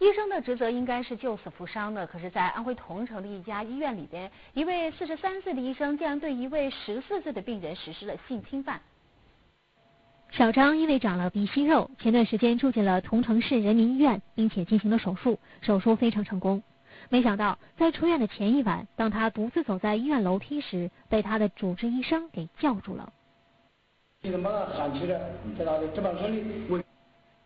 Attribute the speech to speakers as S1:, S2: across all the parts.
S1: 医生的职责应该是救死扶伤的，可是，在安徽桐城的一家医院里边，一位43岁的医生竟然对一位14岁的病人实施了性侵犯。
S2: 小张因为长了鼻息肉，前段时间住进了桐城市人民医院，并且进行了手术，手术非常成功。没想到，在出院的前一晚，当他独自走在医院楼梯时，被他的主治医生给叫住了。
S3: 你怎么把他喊起来？在他的这帮手里。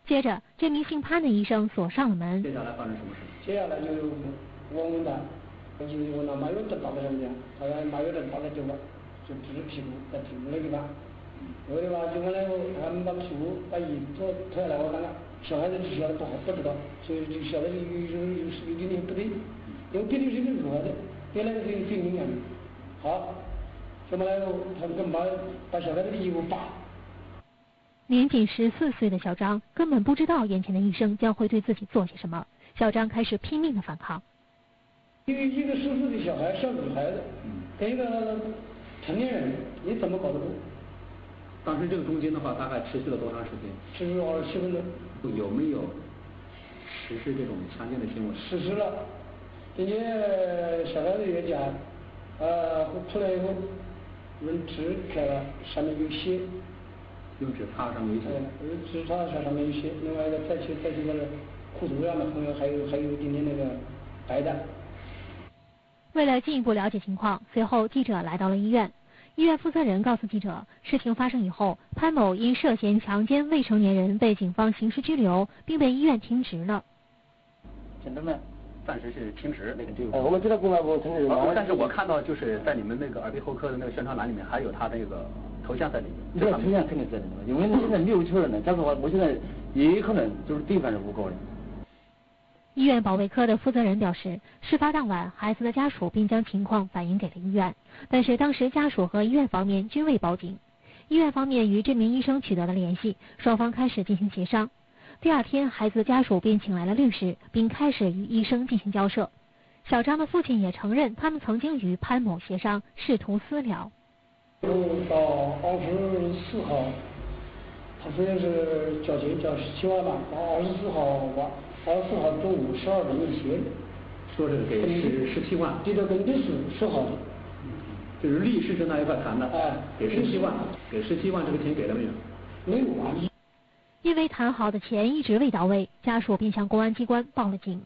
S2: 接着，这名姓潘的医生锁上了门。
S3: 接下来发生什么事？接下来就我问他，就问他麻药针打在什么地方？他说麻药针打在这个，就指屁股，在屁股那地方。那个地方就完了以后，他们把屁股把衣脱下来，我看看，小孩子只晓得不知道，所以就晓得有点点不对，因为别的是没出来的，别那个是有营养的。好，怎么来后，他们把小孩子的衣服扒。
S2: 年仅14岁的小张根本不知道眼前的医生将会对自己做些什么，小张开始拼命的反抗。
S3: 因为一个14岁的小孩，小女孩子，跟一个成年人，你怎么搞得过？
S4: 当时这个中间的话，大概持续了多长时间？
S3: 持续27分钟。
S4: 有没有实施这种强奸的行为？
S3: 实施了，并且小孩子也讲，出来以后用纸开了，上面有血。
S4: 用纸擦上面有血。
S3: 纸擦上面有血，另外一个再去个裤头上的朋友还有一点点那个白的。
S2: 为了进一步了解情况，随后记者来到了医院。医院负责人告诉记者，事情发生以后，潘某因涉嫌强奸未成年人被警方刑事拘留，并被医院停职了。
S5: 现在呢，暂时是停职。
S3: 我们知道公安部停职。
S5: 但是我看到就是在你们那个耳鼻喉科的那个宣传栏里面，还有他那个头像在里面。
S6: 这个头像肯定在里面，因为现在没有确认的，但是我现在也可能就是罪犯是诬告的。
S2: 医院保卫科的负责人表示，事发当晚，孩子的家属并将情况反映给了医院，但是当时家属和医院方面均未报警。医院方面与这名医生取得了联系，双方开始进行协商。第二天，孩子的家属便请来了律师，并开始与医生进行交涉。小张的父亲也承认，他们曾经与潘某协商，试图私了。
S3: 到24号，他虽然是交钱交17万吧，到24号中午12点以前，
S4: 说是给17万，
S3: 这个跟律师说好的，
S4: 就是律师跟他一块谈的，给17万，给17万，这个钱给了没有？
S3: 没有啊。
S2: 因为谈好的钱一直未到位，家属便向公安机关报了警。